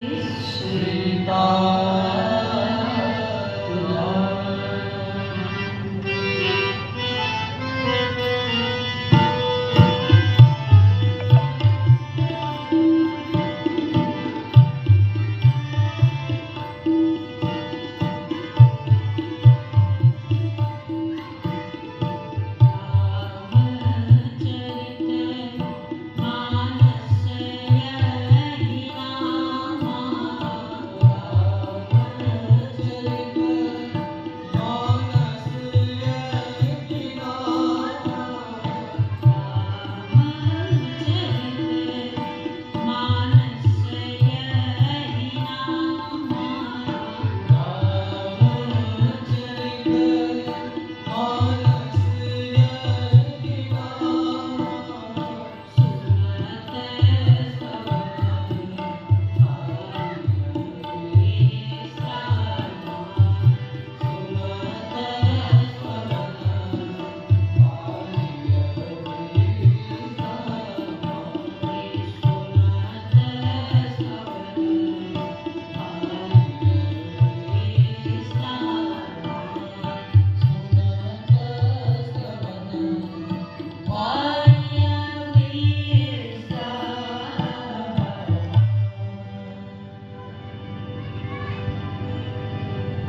सीता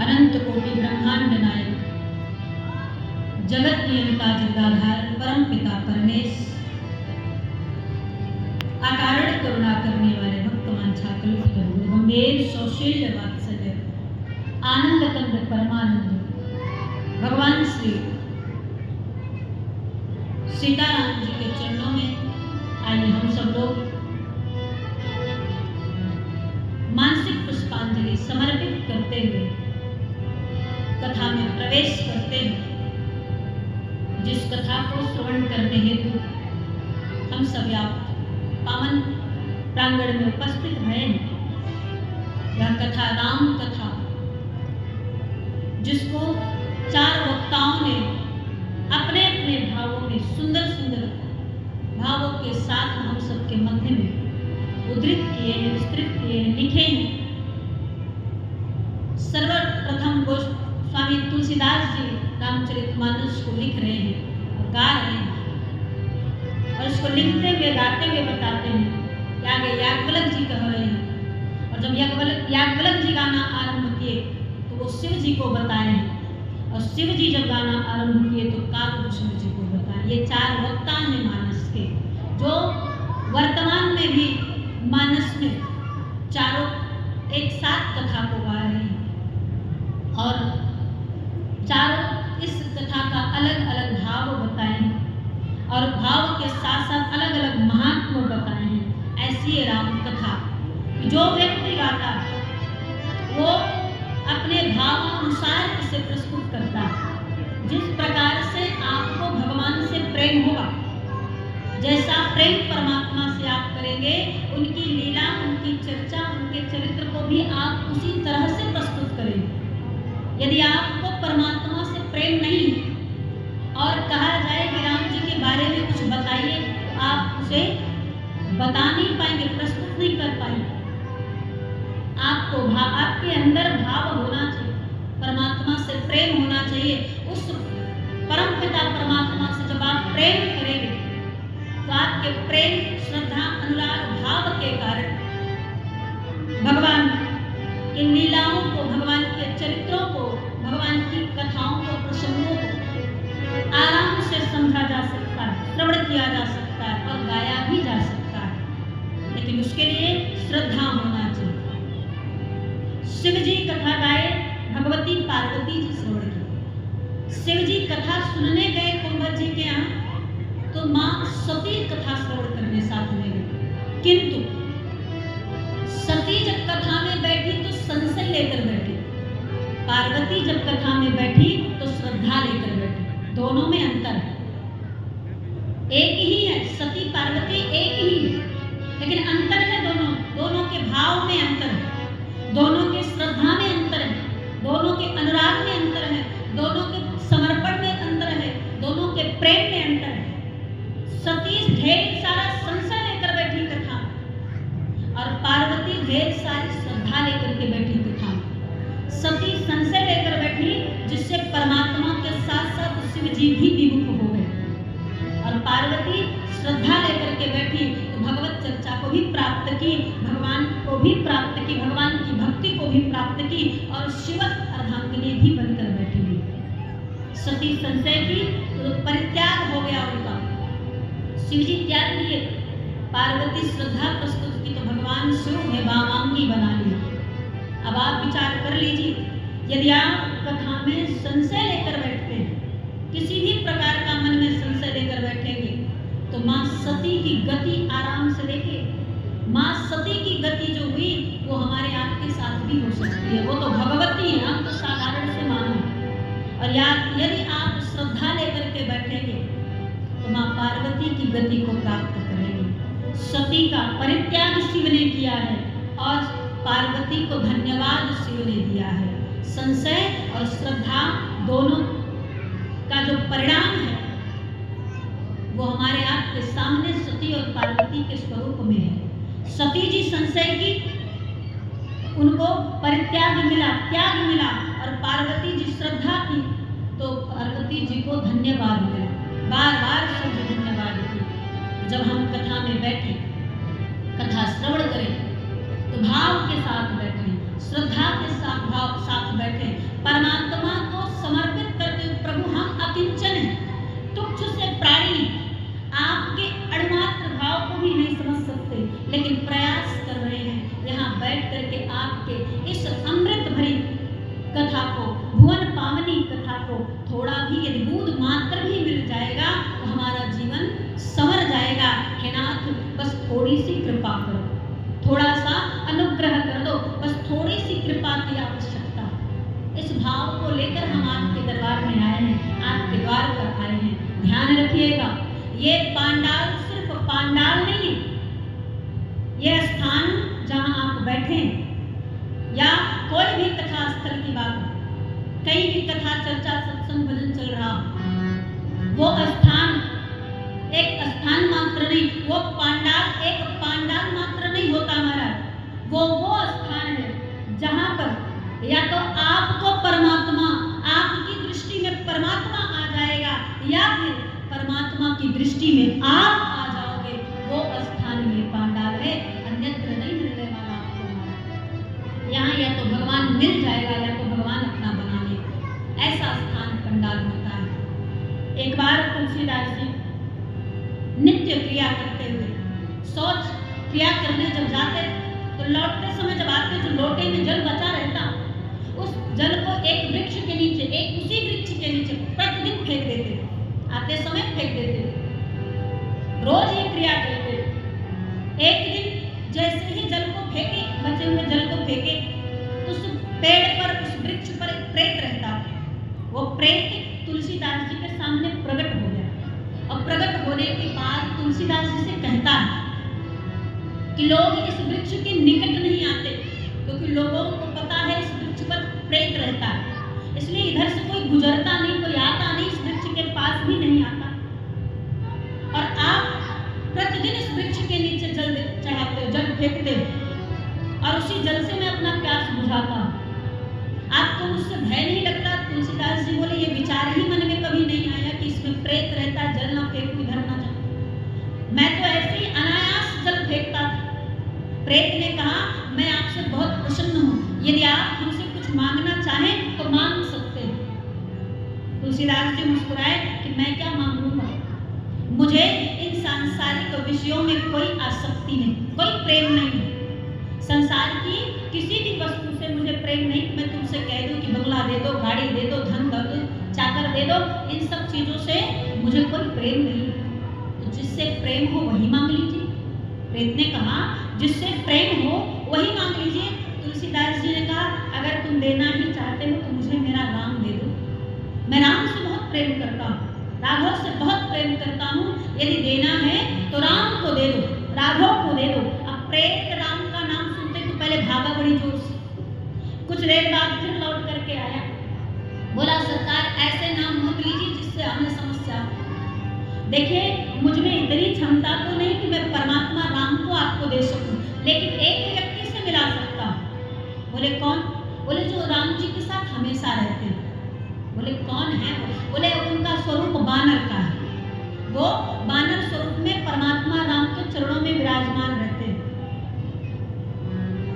अनंत कोटि ब्रह्मांड नायक जगत नियंता जगदाधार परम पिता परमेश अकारण करुणा करने वाले भक्त वांछा कल्पित गंभीर सौशील्य वात्सल्य आनंद कंद परमानंद भगवान श्री सीताराम जी के चरणों में आइए हम सब लोग मानसिक पुष्पांजलि समर्पित करते हुए कथा में प्रवेश करते हैं। जिस कथा को श्रवण करने हेतु हम सब आप पावन प्रांगण में उपस्थित हैं, यह कथा राम कथा, जिसको चार वक्ताओं ने अपने अपने भावों में सुंदर सुंदर भावों के साथ हम सबके मध्य में उद्धृत किए हैं, विस्तृत किए हैं, लिखे हैं। सर्वप्रथम स्वामी तुलसीदास जी रामचरितमानस को लिख रहे हैं और गा रहे हैं, और इसको लिखते हुए गाते हुए बताते हैं कि आगे याज्ञवल्क्य जी कह रहे हैं। और जब याज्ञवल्क्य जी गाना आरंभ किए तो वो शिव जी को बताए, और शिव जी जब गाना आरंभ किए तो कालभूषण जी को बताए। ये चार वक्ता हैं मानस के, जो वर्तमान में भी मानस में चारों एक साथ कथा को गा रहे हैं, और चारों इस कथा का अलग अलग भाव बताए हैं और भाव के साथ साथ अलग अलग महात्मा बताए हैं। ऐसी है राम कथा। जो व्यक्ति गाता वो अपने भावानुसार इसे प्रस्तुत करता है। जिस प्रकार से आपको भगवान से प्रेम होगा, जैसा प्रेम परमात्मा से आप करेंगे, उनकी लीला, उनकी चर्चा, उनके चरित्र को भी आप उसी तरह से प्रस्तुत करेंगे। यदि आपको परमात्मा से प्रेम नहीं और कहा जाए कि राम जी के बारे में कुछ बताइए, तो आप उसे बता नहीं पाएंगे, प्रस्तुत नहीं कर पाएंगे। आपको आपके अंदर भाव होना चाहिए, परमात्मा से प्रेम होना चाहिए। उस परम पिता परमात्मा से जब आप प्रेम करेंगे तो आपके प्रेम, श्रद्धा, अनुराग भाव के कारण भगवान की लीलाओं को, भगवान के चरित्रों को, भगवान की कथाओं को, प्रसंगों को आराम से समझा जा सकता है, श्रवण किया जा सकता है और गाया भी जा सकता है, लेकिन उसके लिए श्रद्धा होना चाहिए। शिव जी कथा गाए, भगवती पार्वती जी श्रवण की। शिव जी कथा सुनने गए कुंवर जी के यहाँ, तो माँ सती कथा श्रवण करने साथ में गई, किंतु सती जब कथा में बैठी तो संशय लेकर बैठी, पार्वती जब कथा में बैठी तो श्रद्धा लेकर बैठी। दोनों में अंतर है, एक ही है, सती पार्वती एक ही है, लेकिन अंतर है दोनों के भाव में अंतर है, दोनों के श्रद्धा में अंतर है, दोनों के अनुराग में अंतर है, दोनों के समर्पण में अंतर है, दोनों के प्रेम में अंतर है। सती ढेर सारा संशय लेकर बैठी कथा, और पार्वती ढेर सारी श्रद्धा लेकर के बैठी कथा में। सती संशय लेकर बैठी, जिससे परमात्मा के साथ साथ शिव जी भी विमुख हो गए। और पार्वती श्रद्धा लेकर के बैठी तो भगवत चर्चा को भी प्राप्त की, भगवान को भी प्राप्त की, भगवान की भक्ति को भी प्राप्त की और शिवत अर्धांगिनी भी बनकर बैठी हुई। सती संशय की तो परित्याग हो गया उनका, शिव जी त्याग लिए, पार्वती श्रद्धा प्रस्तुत की तो भगवान शिव ने वामांगी बना ली। अब आप विचार कर लीजिए, यदि आप कथा में संशय लेकर बैठते हैं, किसी भी प्रकार का मन में संशय लेकर बैठेंगे तो माँ सती की गति आराम से देखिए, माँ सती की गति जो हुई वो हमारे आपके साथ भी हो सकती है। वो तो भगवती है, हम तो साधारण से मानव। और यदि आप श्रद्धा लेकर के बैठेंगे तो माँ पार्वती की गति को प्राप्त करेंगे। सती का परित्याग शिव ने किया है और पार्वती को धन्यवाद शिव ने दिया है। संशय और श्रद्धा दोनों का जो परिणाम है वो हमारे आपके सामने सती और पार्वती के स्वरूप में है। सती जी संशय की, उनको परित्याग मिला, त्याग मिला, और पार्वती जी श्रद्धा की तो पार्वती जी को धन्यवाद मिला। बार बार शिव जी धन्यवाद की। जब हम कथा में बैठे, कथा श्रवण करें तो भाव के साथ बैठे, श्रद्धा के साथ बैठे, परमात्मा को समर्पित करते हुए, प्रभु हम अकिंचन हैं, तुच्छ से प्राणी, आपके अणुमात्र भाव को भी नहीं समझ सकते, लेकिन प्रयास कर रहे हैं यहाँ बैठ करके आपके इस अमृत भरी कथा को, भुवन पावनी कथा को थोड़ा भी यदि बूंद मात्र भी मिल जाएगा तो हमारा जीवन संवर जाएगा। हे नाथ, बस थोड़ी सी कृपा करो, थोड़ा सा अनुग्रह कर दो, बस थोड़ी सी कृपा की आवश्यकता। इस भाव को लेकर हम आपके दरबार में आए हैं, आपके द्वार पर आए हैं। ध्यान रखिएगा, ये पांडाल सिर्फ पांडाल नहीं है, ये स्थान जहाँ आप बैठे या कोई भी कथा स्थल की बात, कहीं भी कथा चर्चा सत्संग भजन चल रहा, वो स्थान एक स्थान मात्र नहीं, वो पांडाल एक पांडाल मात्र नहीं होता महाराज। वो स्थान है जहाँ पर या तो आपको परमात्मा, आपकी दृष्टि में परमात्मा आ जाएगा, या फिर परमात्मा की दृष्टि में आप आ जाओगे। वो स्थान में पांडाल है, अन्यत्र नहीं मिलने वाला आपको। यहाँ या तो भगवान मिल जाएगा या तो भगवान अपना बना ले, ऐसा स्थान पंडाल होता है। एक बार तुलसीदास जी नित्य क्रिया करते हुए शौच क्रिया करने जब जाते तो लौटते समय जब आते जो लोटे में जल बचा रहता, उस जल को एक वृक्ष के नीचे, एक उसी वृक्ष के नीचे प्रतिदिन फेंक देते, आते समय फेंक देते, रोज ये क्रिया करते। एक दिन जैसे ही जल को फेंके, बचे हुए जल को फेंके, तो उस पेड़ पर, उस वृक्ष पर एक प्रेत रहता, वो प्रेत तुलसीदास जी के सामने प्रकट हो गया। और प्रकट होने के बाद तुलसीदास जी से कहता है कि लोग इस वृक्ष के निकट नहीं आते, क्योंकि लोगों को पता है इस वृक्ष पर प्रेत रहता है, इसलिए इधर से कोई गुजरता नहीं, कोई आता नहीं, इस वृक्ष के पास भी नहीं आता। और आप प्रतिदिन इस वृक्ष के नीचे जल चढ़ाते हो, जल फेंकते हो, और उसी जल से मैं अपना प्यास बुझाता हूँ। आपको मुझसे भय नहीं लगता? तुलसीदास जी बोले, ये विचार ही मन में कभी नहीं आया कि इसमें प्रेत रहता है, जल ना फेंकूं, इधर ना जाऊं। मैं तो ऐसे ही अनायास जल फेंकता था। प्रेत ने कहा, मैं आपसे बहुत प्रसन्न हूँ, यदि आप हमसे कुछ मांगना चाहें तो मांग सकते हैं। तुलसीदास जी मुस्कुराए कि मैं क्या मांगूंगा, मुझे इन सांसारिक विषयों में कोई आसक्ति नहीं, कोई प्रेम नहीं, संसार की किसी भी वस्तु से मुझे प्रेम नहीं। मैं तुमसे कह दूं कि बंगला दे दो, गाड़ी दे दो, धन दे दो, चाकर दे दो, इन सब चीजों से मुझे कोई प्रेम नहीं। तो जिससे प्रेम हो वही मांग लीजिए। प्रेत ने कहा, जिससे प्रेम हो वही मांग लीजिए। तुलसीदास जी ने कहा, अगर तुम देना ही चाहते हो तो मुझे मेरा राम दे दो, मैं राम से बहुत प्रेम करता हूँ, राघव से बहुत प्रेम करता हूँ, यदि देना है तो राम को दे दो, राघव को दे दो। अब प्रेत राम का नाम सुनते तो पहले भागा बड़ी जोर से, कुछ देर बाद फिर लौट करके आया, बोला सरकार ऐसे नाम मत लीजिए जिससे हमें समस्या हो। देखिए, मुझ में इतनी क्षमता तो नहीं कि मैं परमात्मा राम को आपको दे सकूं, लेकिन एक व्यक्ति से मिला सकता हूं। बोले कौन? बोले जो राम जी के साथ हमेशा रहते हैं। बोले कौन है वो? बोले उनका स्वरूप बानर का है, वो बानर स्वरूप में परमात्मा राम के चरणों में विराजमान रहते हैं।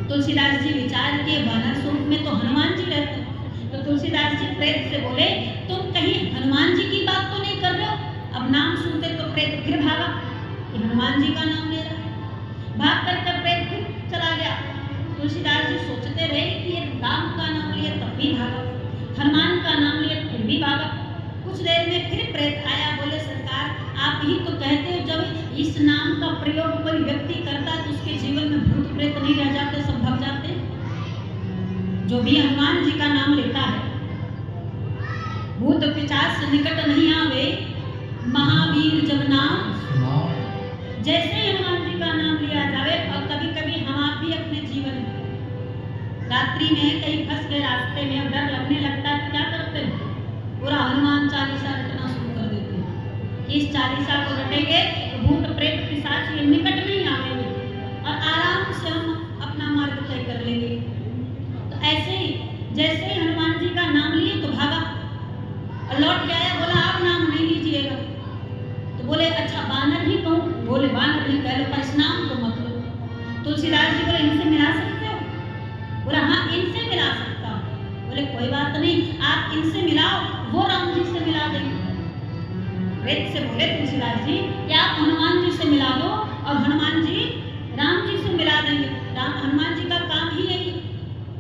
तुलसीदास जी विचार किए बानर स्वरूप में तो हनुमान जी रहते हैं। तो तुलसीदास जी प्रेत से बोले तुम कहीं हनुमान जी की बात तो नहीं कर रहे हो? अब नाम सुनते तो प्रेत फिर भागा कि हनुमान जी का नाम ले रहा है। भाग करके प्रेत फिर चला गया। तुलसीदास जी सोचते रहे कि ये राम का नाम लिए तब भी भागा, हनुमान का नाम लिए फिर भी भागा। कुछ देर में फिर प्रेत आया। बोले सरकार आप ही तो कहते हो जब इस नाम का प्रयोग कोई व्यक्ति करता तो उसके जीवन में भूत प्रेत नहीं रह जाते, सब भाग जाते। जो भी हनुमान जी का नाम लेता है भूत पिशाच से निकट नहीं आवे, महावीर जब नाम जैसे ही हनुमान जी का नाम लिया जावे। और कभी कभी हम आप भी अपने जीवन में रात्रि में कहीं फंस गए रास्ते में और डर लगने लगता है तो क्या करते हैं? पूरा हनुमान चालीसा रटना शुरू कर देते हैं। इस चालीसा को रटेंगे तो भूत प्रेत पिशाच ये निकट नहीं आवेंगे और आराम से हम अपना मार्ग तय कर लेंगे। तो ऐसे ही जैसे ही हनुमान जी का नाम लिए तो भागा और लौट के आया। बोला आप नाम नहीं लीजिएगा। तो बोले अच्छा बानर ही कहूँ? बोले बानर ही कह लो पर इस नाम को मत लो। तुलसीदास जी बोले इनसे मिला सकते हो? बोला हाँ इनसे मिला सकता हूँ। बोले कोई बात नहीं आप इनसे मिलाओ, वो राम जी से मिला देंगे। प्रेत से बोले तुलसीदास जी कि आप हनुमान जी से मिला दो और हनुमान जी राम जी से मिला देंगे। हनुमान जी का काम ही यही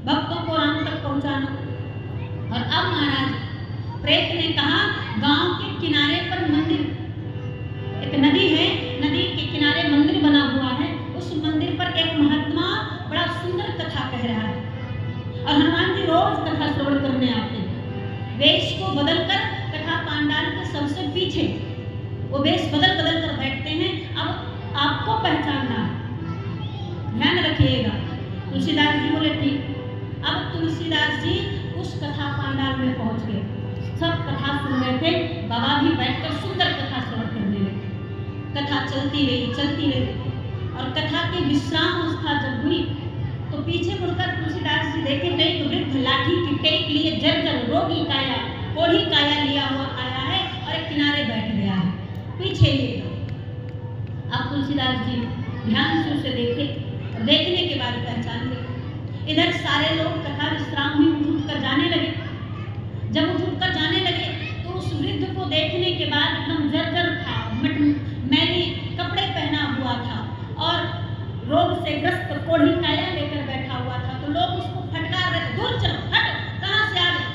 भक्तों को राम तक पहुँचाना। और अब महाराज प्रेत ने कहा गांव के किनारे पर मंदिर, एक नदी है, नदी के किनारे मंदिर बना हुआ है। उस मंदिर पर एक महात्मा बड़ा सुंदर कथा कह रहा है और हनुमान जी रोज कथा श्रवण करने आते हैं। वेश को बदलकर कथा पांडाल के सबसे पीछे वो वेश बदल बदल कर बैठते हैं। अब आपको पहचानना है, ध्यान रखिएगा। तुलसीदास जी बोले ठीक। अब तुलसीदास जी उस कथा पांडाल में पहुंच गए। सब कथा सुन रहे थे, बाबा भी बैठकर सुंदर कथा श्रवण करने लगे। कथा चलती रही और कथा की विश्राम अवस्था जब हुई तो पीछे मुड़कर तुलसीदास जी देखे तो एक वृद्ध लाठी की टेक लिए जर्जर रोगी काया कोढ़ी काया लिया हुआ आया है और एक किनारे बैठ गया है पीछे लिए। अब तुलसीदास जी ध्यान से उसे देखे और देखने के बाद पहचान गए। इधर सारे लोग कथा विश्राम में उठ कर जाने लगे। जब उठ कर जाने लगे तो उस वृद्ध को देखने के बाद एकदम जर्जर था, मैंने कपड़े पहना हुआ था और रोग से ग्रस्त कोढ़ी काया लेकर बैठा हुआ था। तो लोग उसको फटकार रहे, दूर चलो, हट, कहाँ से आ गए,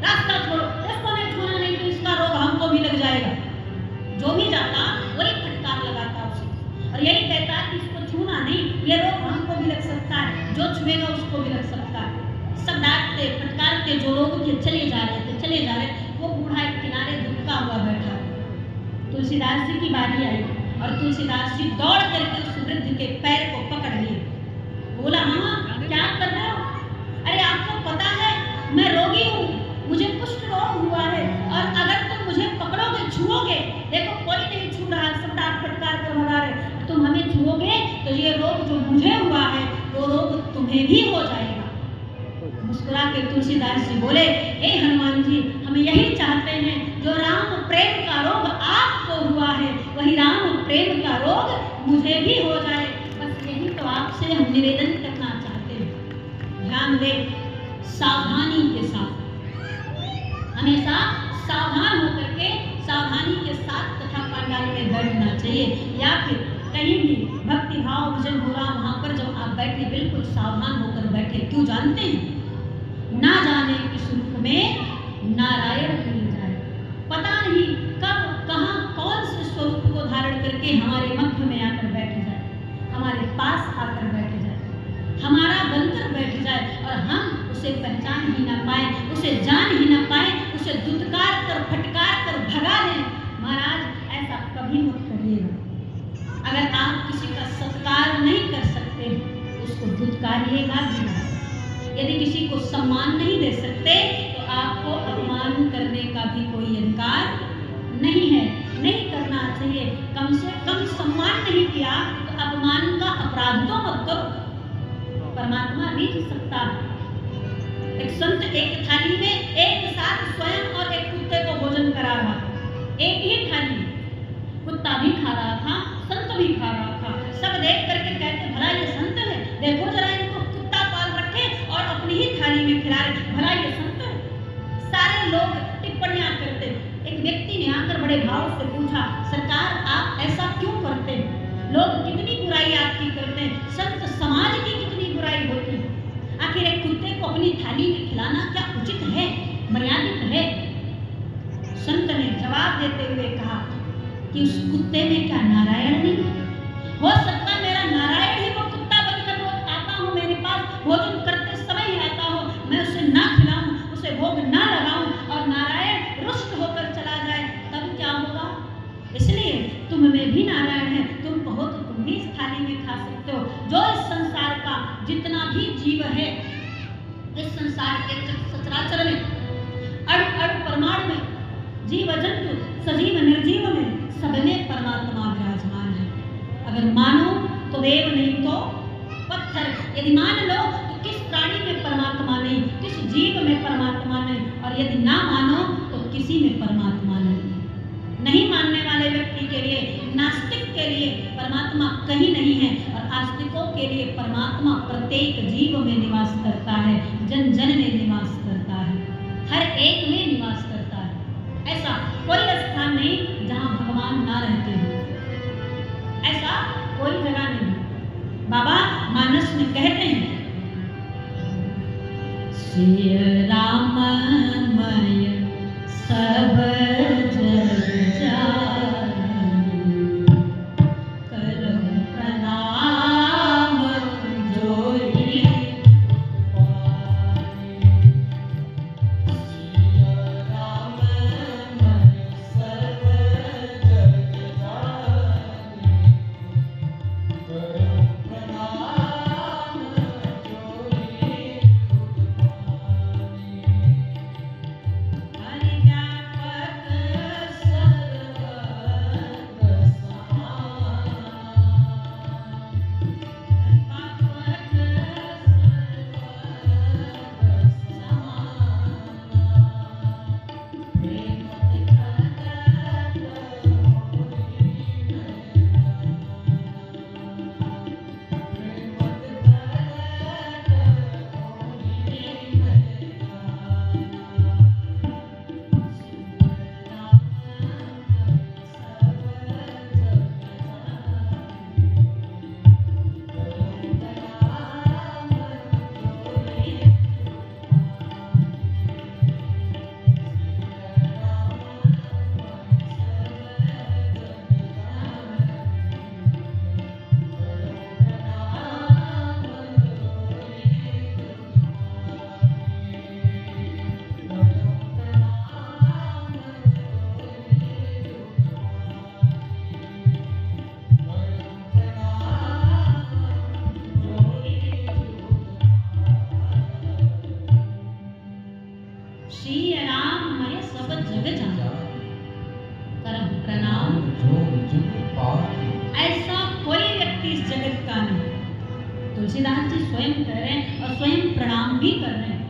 रास्ता छोड़ो, इसको नहीं छूना नहीं तो इसका रोग हमको भी लग जाएगा। जो भी जाता वही फटकार लगाता उसे और यही कहता कि इसको छूना नहीं, ये रोग हमको भी लग सकता है, जो छुएगा उसको भी लग सकता है। सब डांटते फटकारते, जो लोग थे चले जा रहे। वो बूढ़ा एक किनारे दुबका हुआ बैठा। तुलसीदास जी की बारी आई और तुलसीदास जी दौड़ करके उस वृद्ध के पैर को पकड़ लिए। बोला हाँ क्या कर रहे हो? अरे आपको पता है मैं रोगी हूँ, मुझे कुष्ठ रोग हुआ है और अगर तुम मुझे पकड़ोगे छुओगे, देखो कोई नहीं छू रहा, सब डांट फटकार कर भगा रहे, तुम हमें छुओगे तो ये रोग जो मुझे हुआ है वो रोग तुम्हें भी हो जाएगा। मुस्कुरा के तुलसीदास जी बोले हे हनुमान जी हम यही चाहते हैं जो राम प्रेम का रोग आपको हुआ है वही राम प्रेम का रोग मुझे भी हो जाए। बस यही तो आपसे हम निवेदन करना चाहते हैं। ध्यान दें, सावधानी के साथ, हमेशा सावधान होकर के सावधानी के साथ कथा पांडाल में बैठना चाहिए। या फिर कहीं भी भक्ति भाव भजन हो रहा वहाँ पर जब आप बैठे बिल्कुल सावधान होकर बैठे। क्यों जानते हैं? ना जाने किस रूप में नारायण मिल जाए, पता नहीं कब कहाँ कौन से स्वरूप को धारण करके हमारे मध्य में आकर बैठ जाए, हमारे पास आकर बैठ जाए, हमारा बनकर बैठ जाए और हम उसे पहचान ही ना पाए, उसे जान ही ना पाए, उसे दुत्कार कर फटकार कर भगा दें। महाराज ऐसा कभी मत करिएगा। अगर आप किसी का सत्कार नहीं कर सकते उसको दुत्कारिएगा भी नहीं। यदि किसी को सम्मान नहीं दे सकते तो आपको अपमान करने का भी कोई अधिकार नहीं है, नहीं करना चाहिए। कम से कम सम्मान नहीं किया तो अपमान का अपराध तो मत करो। परमात्मा नहीं जी सकता, संत एक थाली में एक साथ स्वयं और एक कुत्ते को भोजन करा रहा था। एक ही थाली में कुत्ता भी खा रहा था, संत भी खा रहा था। सब देख करके कहते भला ये संत है, देखो जरा इनको कुत्ता पाल रखे और अपनी ही थाली में खिला रहे, भला ये संत है। सारे लोग टिप्पणियां करते। एक व्यक्ति ने आकर बड़े भाव से पूछा, सरकार आप ऐसा क्यों करते हैं? लोग कितनी बुराई आपकी करते हैं, संत समाज की कितनी बुराई होती है, आखिर एक कुत्ते को अपनी थाली में खिलाना क्या उचित है, मर्यादित है? संत ने जवाब देते हुए कहा कि उस कुत्ते में क्या नारायण नहीं? हो सकता मेरा नारायण ही वो कुत्ता बनकर रोज आता हूँ, मेरे पास भोजन करते समय ही आता हो, मैं उसे ना खिलाऊं, उसे भोग ना लगाऊं और नारायण रुष्ट होकर चला जाए, तब क्या होगा? इसलिए तुम में भी नारायण है, तुम कहो तो तुम भी इस थाली में खा सकते हो। जो इस संसार का जितना भी जीव है, इस संसार के सचराचर में, अणु अणु परमाणु में, जीव जंतु सजीव निर्जीव में सब में परमात्मा विराजमान है। अगर मानो तो देव, नहीं तो पत्थर। यदि मान लो तो किस प्राणी में परमात्मा नहीं, किस जीव में परमात्मा नहीं, और यदि ना मानो तो किसी में परमात्मा नहीं। नहीं मानने वाले व्यक्ति के लिए, नास्तिक के लिए परमात्मा कहीं नहीं है, और आस्तिकों के लिए परमात्मा प्रत्येक जीव में निवास करता है, जन जन में निवास करता है, हर एक में निवास करता है। ऐसा कोई स्थान नहीं जहाँ भगवान ना रहते हो, ऐसा कोई जगह नहीं। बाबा मानस में कहते हैं, श्री राममय सब जग जानी, करम प्रणाम जोई पानी। श्री राममय सब जग जानी, करम प्रणाम जोई पानी। हरि व्यापक ऐसा कोई व्यक्ति इस जगत का नहीं। तुलसीदास जी स्वयं कह रहे हैं और स्वयं प्रणाम भी कर रहे हैं।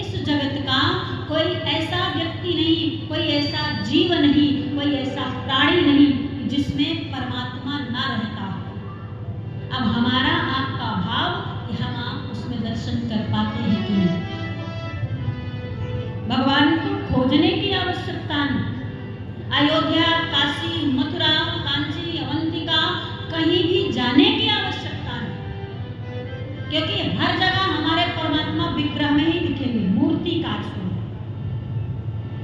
इस जगत का कोई ऐसा व्यक्ति नहीं, कोई ऐसा जीव नहीं, कोई ऐसा प्राणी नहीं जिसमें परमात्मा ना रहता हो। अब हमारा आपका भाव कि हम आप उसमें दर्शन कर पाते हैं कि नहीं। भगवान को खोजने की आवश्यकता नहीं। अयोध्या, काशी, मथुरा, कांची, अवंतिका कहीं भी जाने की आवश्यकता नहीं, क्योंकि हर जगह हमारे परमात्मा विग्रह में ही दिखेंगे। मूर्ति का स्वरूप,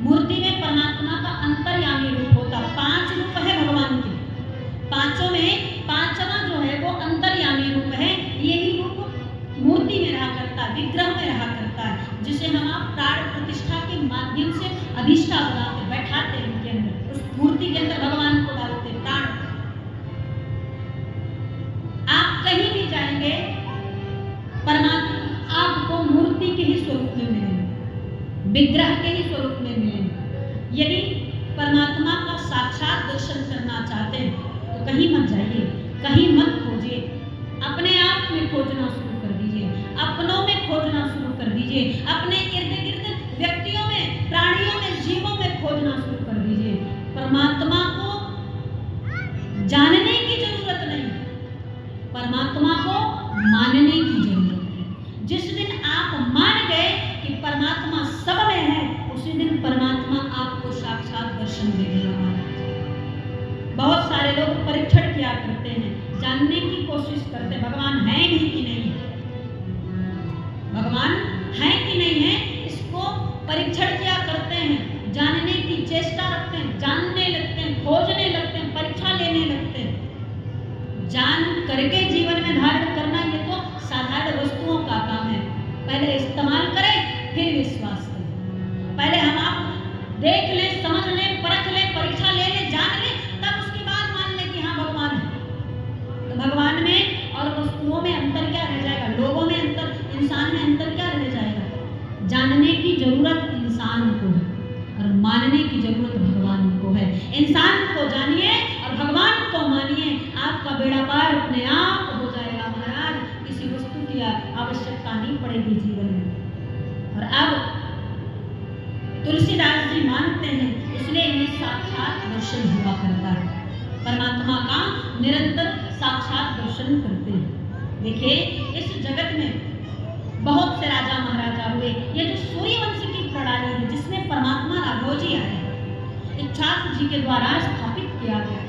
मूर्ति में परमात्मा का अंतर्यामी रूप होता। 5 रूप है भगवान के, पांचों में पांचवा जो है वो अंतर्यामी रूप है। यही रूप मूर्ति में रहा करता है, विग्रह में रहा करता है, जिसे हम आप प्राण प्रतिष्ठा के माध्यम से अधिष्ठा बनाते, बैठाते हैं उनके अंदर, उस मूर्ति के अंदर भगवान को डालते प्राण। आप कहीं भी जाएंगे परमात्मा आपको मूर्ति के ही स्वरूप में मिलेंगे, विग्रह के ही स्वरूप में मिलेंगे। यदि परमात्मा का साक्षात दर्शन करना चाहते हैं तो कहीं मत जाइए, कहीं मत खोजिए, अपने आप में खोजना शुरू कर दीजिए, अपनों में खोजना शुरू कर दीजिए, अपने परमात्मा को जानने की जरूरत नहीं, परमात्मा को मानने की जरूरत है। जिस दिन आप मान गए कि परमात्मा सब में है, उसी दिन परमात्मा आपको साक्षात दर्शन दे देगा महाराज। बहुत सारे लोग परीक्षण किया करते हैं, जानने की कोशिश करते हैं भगवान है भी कि नहीं है, भगवान है कि नहीं है, इसको परीक्षण किया करते हैं, जानने की चेष्टा रखते हैं, जानने लगते हैं, खोजने लगते हैं, परीक्षा लेने लगते हैं। जान करके जीवन में धारण करना ये तो साधारण वस्तुओं का काम है। पहले इस्तेमाल करें फिर विश्वास करें। पहले हम आप देख लें, समझ लें, परख लें, परीक्षा ले लें, जान लें, तब उसके बाद मान लें कि हाँ भगवान है। तो भगवान में और वस्तुओं में अंतर क्या रह जाएगा, लोगों में अंतर, इंसान में अंतर क्या रह जाएगा। जानने की जरूरत इंसान को है और मानने की जरूरत भगवान को है। इंसान को जानिए और भगवान को मानिए, आपका बेड़ा पार अपने आप हो जाएगा महाराज। किसी वस्तु की आवश्यकता नहीं पड़ेगी जीवन में। और अब तुलसीदास जी मानते हैं, इसलिए इन्हें साक्षात दर्शन हुआ करता है, परमात्मा का निरंतर साक्षात दर्शन करते हैं। देखिए इस जगत में बहुत से राजा महाराजा हुए। ये जो सूर्यवंश की प्रणाली है जिसमें परमात्मा राघव जी आए, इच्छाक जी के द्वारा स्थापित किया गया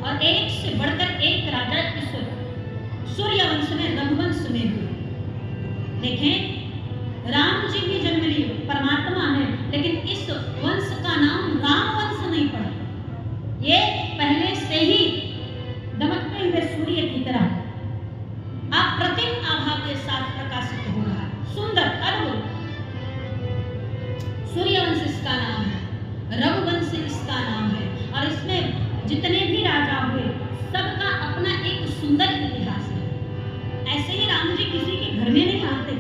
और एक से बढ़कर एक राजा इस सूर्यवंश में, रघुवंश में हुए। देखें राम जी भी जन्म लिए, परमात्मा है, लेकिन इस वंश का नाम राम वंश नहीं पड़ा। ये पहले से ही दमकते हुए सूर्य की तरह अप्रतिम आभा के साथ प्रकाशित हो रहा है, सुंदर अद्भुत। सूर्यवंश इसका नाम है, रघुवंश इसका नाम है। और इसमें जितने भी राजा हुए सबका अपना एक सुंदर इतिहास है। ऐसे ही राम जी किसी के घर में नहीं आते,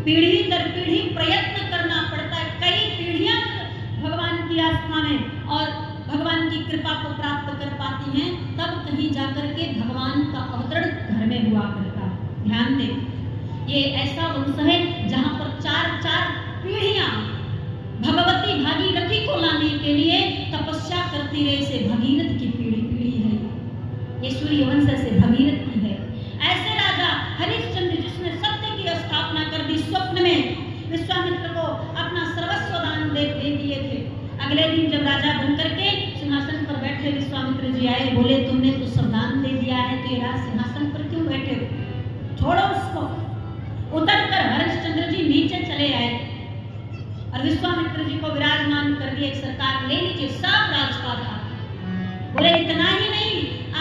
पीढ़ी दर पीढ़ी प्रयत्न करना पड़ता है। कई पीढ़ियां भगवान की आस्था में और भगवान की कृपा को प्राप्त कर पाती हैं, तब कहीं जाकर के भगवान का अवतरण घर में हुआ करता है। ध्यान दें, ये ऐसा वंश है जहां पर चार चार पीढ़ियां भगवती भागीरथी को लाने के लिए तपस्या करती रहे। से भगीरथ की पीढ़ी है ये, सूर्यवंश से भगीरथ की है। ऐसे राजा हरिश्चंद्र जिसने सत्य की स्थापना कर दी, स्वप्न में विश्वामित्र को अपना सर्वस्व दान दे दिए थे। अगले दिन जब राजा बनकर के सिंहासन पर बैठे, विश्वामित्र जी आए, बोले तुमने तो सब दान दे दिया है, तो ये राज सिंहासन पर क्यों बैठे हो, छोड़ो उसको। उतरकर हरिश्चंद्र जी नीचे चले आए और विश्वामित्र जी को विराजमान कर दिए, सरकार ले लीजिए, सब राजपाट था। बोले इतना ही नहीं,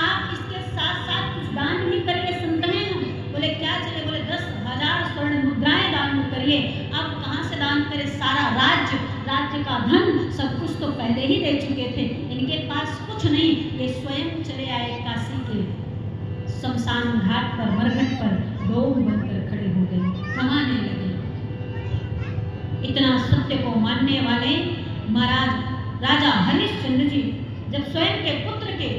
आप इसके साथ साथ कुछ दान भी करिए, संत हैं हम। बोले क्या चले, बोले 10,000 स्वर्ण मुद्राएं दान करिए। अब कहाँ से दान करे, सारा राज्य का धन सब कुछ तो पहले ही दे चुके थे, इनके पास कुछ नहीं। ये स्वयं चले आए काशी के शमशान घाट पर, मरघट पर डोम बनकर खड़े हो गए, कमाने लगे। इतना सत्य को मानने वाले महाराज राजा हरिश्चंद्र जी जब स्वयं के पुत्र के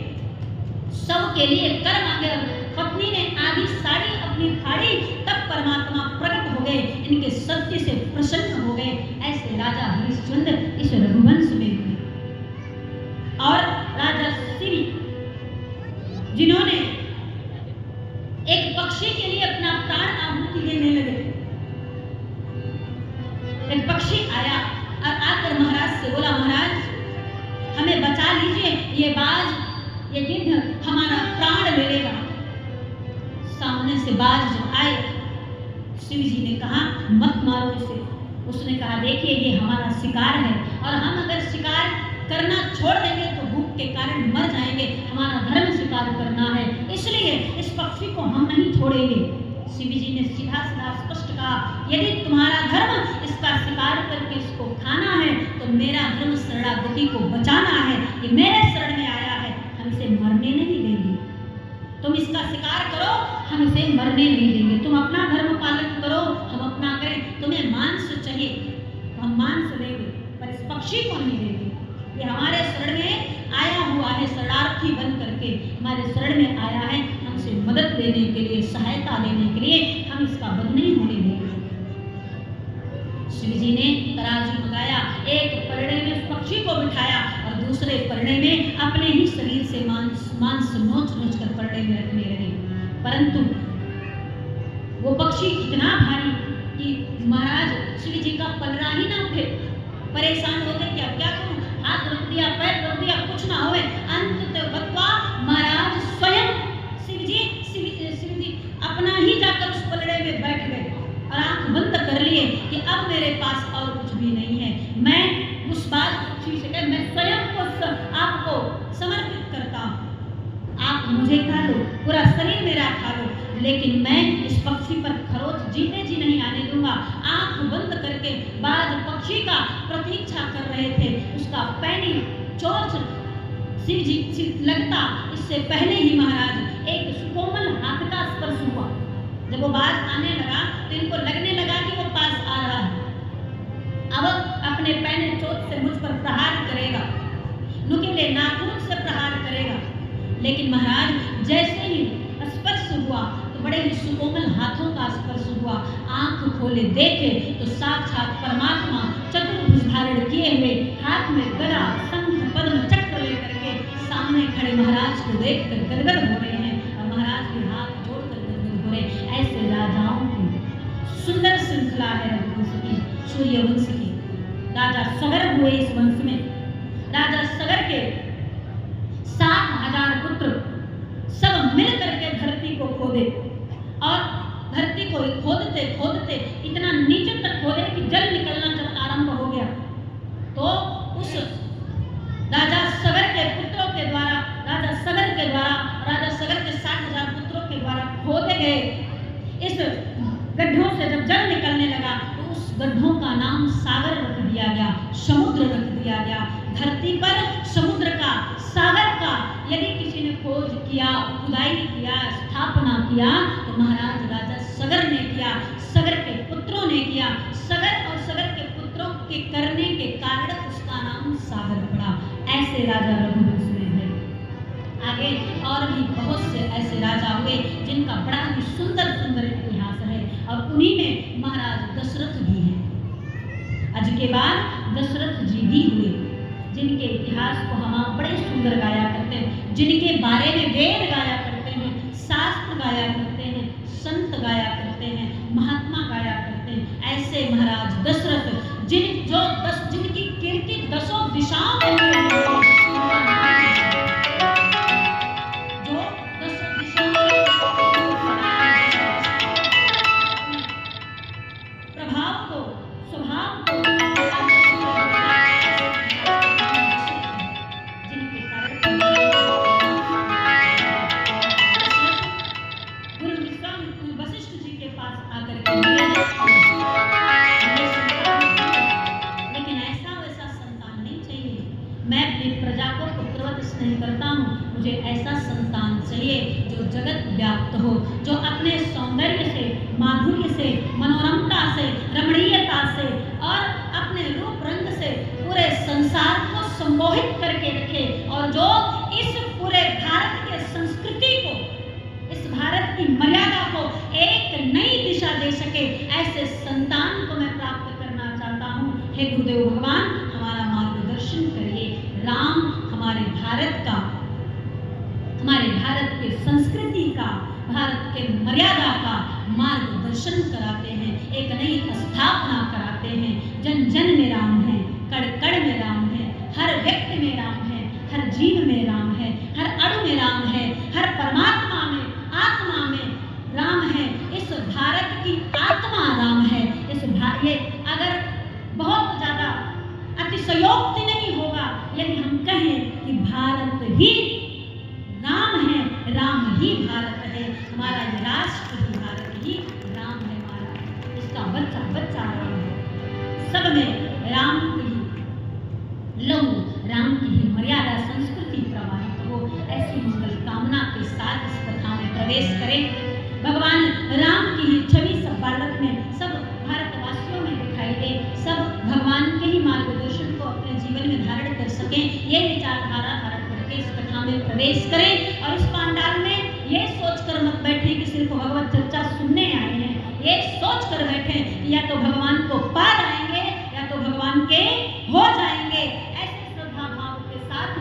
शव के लिए कर मांगे, पत्नी ने आधी साड़ी अपनी फाड़ी, तब परमात्मा प्रकट हो गए, इनके सत्य से प्रसन्न हो गए। ऐसे राजा हरिश्चंद्र इस रघुवंश में हुए। और राजा श्री जिन्होंने एक पक्षी के लिए अपना प्राण आहुति देने लगे। एक पक्षी आया और आकर महाराज से बोला, महाराज हमें बचा लीजिए, ये बाज, ये गिद्ध हमारा प्राण ले लेगा। सामने से बाज आए, शिव जी ने कहा मत मारो इसे। उसने कहा देखिए ये हमारा शिकार है और हम अगर शिकार करना छोड़ देंगे तो भूख के कारण मर जाएंगे, हमारा धर्म शिकार करना है, इसलिए इस पक्षी को हम नहीं छोड़ेंगे। शिव जी ने सीधा सीधा स्पष्ट कहा, यदि तुम्हारा धर्म इसका शिकार करके इसको खाना है तो मेरा धर्म शरणागति को बचाना है। ये मेरे शरण में आया है, हम इसे मरने नहीं देंगे। तुम इसका शिकार करो, हम इसे मरने नहीं देंगे। तुम अपना धर्म पालन करो, हम अपना करें। तुम्हें मांस चाहिए तो हम मांस देंगे, पर इस पक्षी को नहीं देंगे। ये हमारे शरण में आया हुआ है, शरणार्थी बन करके हमारे शरण में आया है, हमसे मदद लेने के लिए, सहायता लेने के लिए, हम इसका वध नहीं होने देंगे। शिव जी ने तराजू मंगाया, एक परड़े में उस पक्षी को बिठाया और दूसरे परड़े में अपने ही शरीर से मांस नोच नोच कर परड़े में रखने लगे। परंतु वो पक्षी इतना भारी कि महाराज शिव जी का पलड़ा ही ना उठे। परेशान हो गए, क्या करूं, हाथ रख दिया, पैर रख दिया, कुछ ना होए। अंत महाराज स्वयं शिव जी अपना ही जाकर उस पलड़े में बैठ गए और आंख बंद कर लिए कि अब मेरे पास और कुछ भी नहीं है। मैं उस बात से मैं स्वयं को आपको समर्पित करता हूँ। आप मुझे खा लो, पूरा शरीर मेरा खा लो, लेकिन मैं इस पक्षी पर खरोच जीते जी नहीं आने दूंगा। आंख बंद करके बाज पक्षी का प्रतीक्षा कर रहे थे। उसका पैनी चोंच शिव जी लगता इससे पहले ही महाराज एक सुकोमल हाथ का स्पर्श हुआ। जब वो बाज आने लगा तो इनको लगने लगा कि वो पास आ रहा है, अब अपने पैने चोट से मुझ पर प्रहार करेगा, नुकीले नाखून से प्रहार करेगा। लेकिन महाराज जैसे ही स्पर्श हुआ तो बड़े ही सुकोमल हाथों का स्पर्श हुआ। आंख खोले देखे तो साक्षात परमात्मा चतुर्भुज धारण किए हुए हाथ में गदा शंख पद्म चक्र लेकर के सामने खड़े महाराज को देखकर गदगद हो रहे हैं और महाराज के हाथ जोड़कर गदगद हो रहे। ऐसे राजाओं की सुंदर श्रृंखला है रघुवंश की, सूर्यवंश की। राजा सगर हुए इस वंश में। राजा सगर के 7,000 पुत्र सब मिल करके धरती को खोदे और धरती को खोदते खोदते इतना नीचे तक खोदे कि जल निकलना जब आरंभ हो गया तो उस राजा सगर के पुत्रों के द्वारा राजा सगर के 7,000 पुत्रों के द्वारा खोदे गए इस गड्ढों से जब जल निकलने लगा तो उस गड्ढों का नाम सागर रख दिया गया, समुद्र रख दिया गया। धरती पर समुद्र का, सागर का यदि किसी ने खोज किया, खुदाई किया, स्थापना किया तो महाराज राजा सगर ने किया, सगर के पुत्रों ने किया। सगर और सगर के पुत्रों के करने के कारण उसका नाम सागर पड़ा। ऐसे राजा रघुवंश में है। आगे और भी बहुत से ऐसे राजा हुए जिनका बड़ा ही सुंदर सुंदर इतिहास है और उन्हीं में महाराज दशरथ भी हैं। आज के बाद दशरथ जी भी हुए जिनके इतिहास को हम बड़े सुंदर गाया करते हैं, जिनके बारे में वेद गाया करते हैं, शास्त्र गाया करते हैं, संत गाया करते हैं, महात्मा गाया करते हैं। ऐसे महाराज दशरथ जिनकी कीर्ति दसों दिशाओं में जो अपने सौंदर्य से, माधुर्य से, मनोरमता से, रमणीयता से और अपने रूप रंग से पूरे संसार को संमोहित करके रखे और जो इस पूरे भारत के संस्कृति को, इस भारत की मर्यादा को एक नई दिशा दे सके, ऐसे संतान को मैं प्राप्त करना चाहता हूँ। हे गुरुदेव भगवान, हमारा मार्गदर्शन करिए। राम हमारे भारत का, हमारे भारत के संस्कृति का, भारत के मर्यादा का मार्गदर्शन कराते हैं, एक नई स्थापना कराते हैं। जन जन में राम है, कण कण में राम है, हर व्यक्ति में राम है, हर जीव में राम है, हर अणु में राम है, हर परमात्मा में, आत्मा में राम है। इस भारत की आत्मा राम है। ये अगर बहुत ज्यादा अतिशयोक्ति नहीं होगा यदि हम कहें कि भारत ही राम है, राम ही भारत है, हमारा ये राष्ट्र ही भारत ही राम है। हमारा इसका बच्चा बच्चा राम है। सब में राम की लहू, राम की ही मर्यादा, संस्कृति प्रवाहित हो। ऐसी मंगल कामना के साथ इस कथा में प्रवेश करें। भगवान राम की ही छवि सब बालक में, सब भारतवासियों में दिखाई दे। सब भगवान के ही मार्गदर्शन को अपने जीवन में धारण कर सकें, ये विचारधारा धारण करके इस कथा में प्रवेश करें। और इस पांडाल में ये सोचकर मत बैठे कि सिर्फ भगवत चर्चा सुनने आए हैं। ये सोच कर बैठे कि या तो भगवान को पा जाएंगे या तो भगवान के हो जाएंगे। ऐसे श्रद्धा भाव के साथ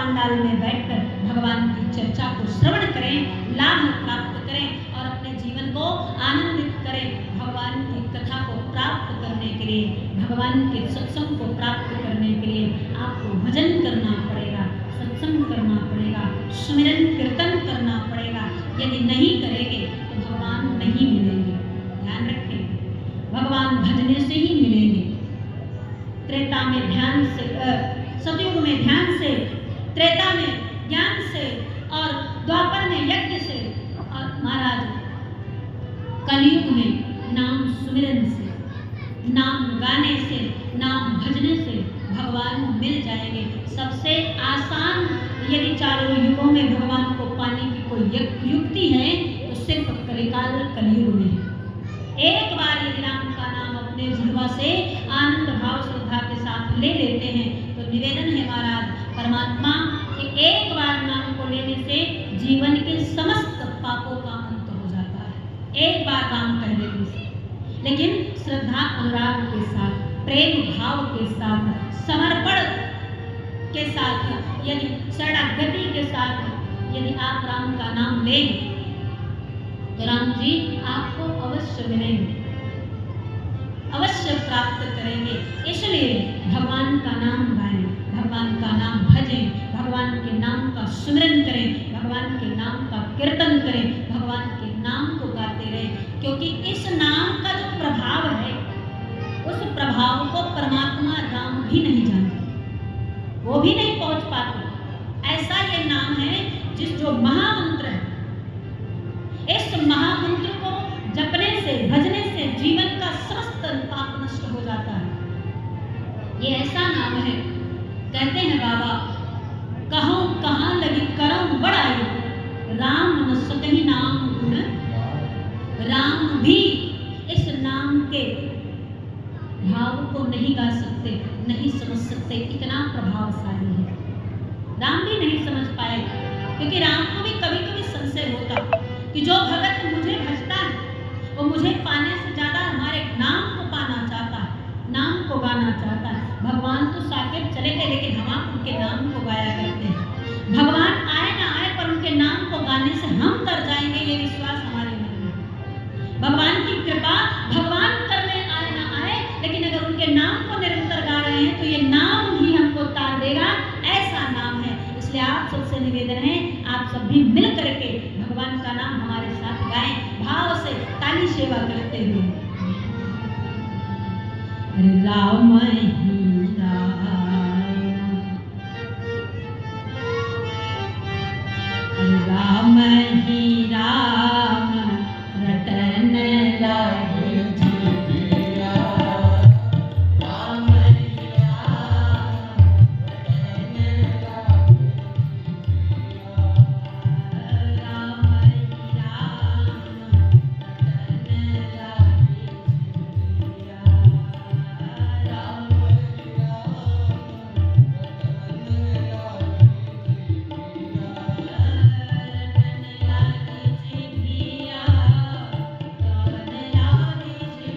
पांडाल में बैठकर भगवान की चर्चा को श्रवण करें, लाभ प्राप्त करें और अपने जीवन को आनंदित करें। भगवान की कथा को प्राप्त करने के लिए, भगवान के सत्संग को प्राप्त करने के लिए आपको भजन करना पड़ेगा, सत्संग करना पड़ेगा, सुमिरन कीर्तन करना पड़ेगा। यदि नहीं करेंगे तो भगवान नहीं मिलेंगे। ध्यान रखें, भगवान भजने से ही मिलेंगे। त्रेता में ध्यान से, सतयुग में ध्यान से, त्रेता में ज्ञान से और द्वापर में यज्ञ से और महाराज कलयुग में नाम सुमिरन से, नाम गाने से, नाम भजने से भगवान मिल जाएंगे। सबसे आसान यदि चारों युगों में भगवान को पाने की कोई युक्ति है तो सिर्फ कलिकाल कलयुग में है। एक बार यदि राम का नाम अपने जिह्वा से आनंद भाव श्रद्धा के साथ ले लेते हैं तो निवेदन है महाराज परमात्मा कि एक बार नाम को लेने से जीवन के समस्त पापों का अंत हो जाता है। एक बार नाम कह लेने से, लेकिन श्रद्धा अनुराग के साथ, प्रेम भाव के साथ, समर्पण के साथ, यदि शरणागति के साथ यदि आप राम का नाम लेंगे तो राम जी आपको अवश्य मिलेंगे, अवश्य प्राप्त करेंगे। इसलिए भगवान का नाम गाएं, भगवान का नाम भजें, भगवान के नाम का सुमिरन करें, भगवान के नाम का कीर्तन करें, भगवान के नाम को गाते रहें। क्योंकि इस नाम का जो प्रभाव है उस प्रभाव को परमात्मा राम भी नहीं जानते, वो भी नहीं पहुंच पाते। ऐसा ये नाम है जो महामंत्र है। इस महामंत्र को जपने से, भजने से जीवन का समस्त पाप नष्ट हो जाता है। ये ऐसा नाम है, कहते हैं बाबा, कहूँ कहाँ लगी करम बड़ाई, राम न सकहि नाम गुण। राम भी इस नाम के भाव को नहीं गा सकते, नहीं समझ सकते, इतना प्रभावशाली है। राम भी नहीं समझ पाए, क्योंकि राम को भी कभी कभी संशय होता कि जो भगत मुझे भजता है वो मुझे पाने से ज्यादा हमारे नाम को पाना चाहता है, नाम को गाना चाहता है। भगवान तो साकेत चले गए, लेकिन हम उनके नाम को गाया करते हैं। भगवान आए ना आए पर उनके नाम को गाने से हम तर जाएंगे, ये विश्वास हमारे मन में है। भगवान की कृपा भगवान करने आए ना आए, लेकिन अगर उनके नाम को निरंतर गा रहे हैं तो ये नाम ही हमको तार देगा, ऐसा नाम है। इसलिए आप सबसे निवेदन है, आप सब भी मिल करके भगवान का नाम हमारे साथ गाएं, भाव से ताली सेवा करते हुए। राम ही राम, राम ही राम, रटन लागे जिया। राम ही राम, रटन लागे जिया। राम ही राम, रटन लागे जिया। राम ही राम, रटन लागे जिया।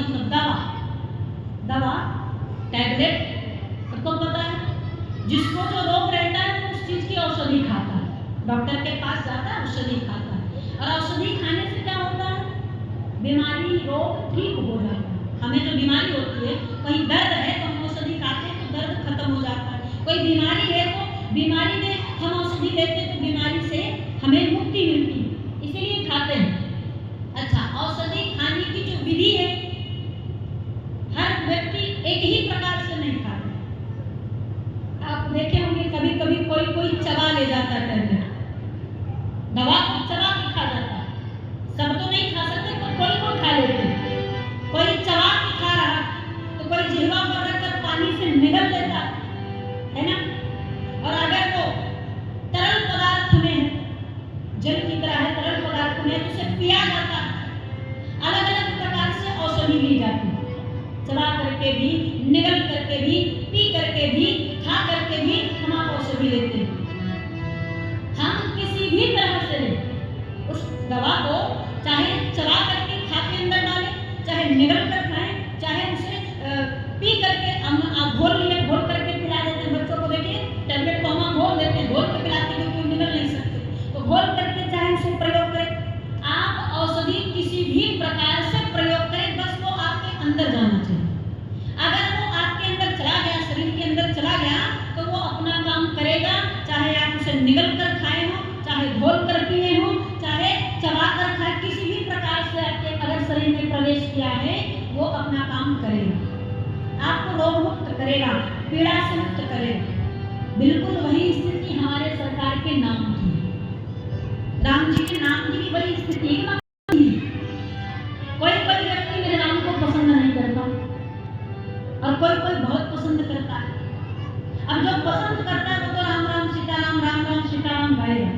मतलब दवा, दवा टैबलेट सबको पता है। जिसको जो रोग रहता है वो उस चीज की औषधि खाता है, डॉक्टर के पास जाता है, औषधि खाता है। और औषधि खाने से क्या होता है? बीमारी रोग ठीक हो जाता है। हमें जो बीमारी होती है, कहीं दर्द है तो हम औषधि खाते हैं तो दर्द खत्म हो जाता है। कोई बीमारी है तो बीमारी में हम औषधि लेते हैं तो बीमारी से हमें मुक्ति मिलती है, इसीलिए खाते हैं। अच्छा, औषधि खाने की जो विधि है, हर व्यक्ति एक ही प्रकार से नहीं खाता। आप देखे होंगे कभी कभी कोई चबा ले जाता है टैबलेट, दवा को चबा के खा जाता है। सब तो नहीं खा सकते, तो कोई खा लेते हैं। कोई चबा के खा रहा तो कोई जिह्वा पर रखकर पानी से निगल लेता है ना। और अगर वो तरल पदार्थ में है, जल की तरह है, तरल पदार्थ में तो उसे पिया जाता है। अलग अलग प्रकार से औषधि ली जाती है, चबा करके भी, निगल करके भी, पी करके भी, खा करके भी हम आप औषधि लेते हैं। हम किसी भी तरह से लें उस दवा को, चाहे चबा करके खा के अंदर डालें, चाहे निगल कर खाएं, चाहे उसे पी करके हम घोल लिए, घोल करके पिला देते हैं बच्चों को। देखिए टैबलेट को हम घोल देते हैं, घोल के पिलाते हैं क्योंकि निगल नहीं सकते, तो घोल करके चाहे उसे प्रयोग करें। आप औषधि किसी भी प्रकार से प्रयोग करें, बस वो आपके अंदर जाना चाहिए। अगर वो आपके अंदर चला गया, शरीर के अंदर चला गया, तो वो अपना काम करेगा। चाहे आप उसे निगल कर खाए हो, चाहे घोल कर पिए हो, चाहे चबा कर खाए, किसी भी प्रकार से आपके अगर शरीर में प्रवेश किया है, वो अपना काम करेगा, आपको रोग मुक्त करेगा, पीड़ा से मुक्त करेगा। बिल्कुल वही स्थिति हमारे सरकार के नाम की है। राम जी के नाम की भी वही स्थिति है। कोई कोई व्यक्ति मेरे नाम को पसंद नहीं करता और कोई कोई बहुत पसंद करता है। अब जो पसंद करता है वो तो राम राम सीताराम, राम राम सीताराम गाएगा,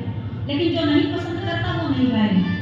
लेकिन जो नहीं पसंद करता वो नहीं गाएगा।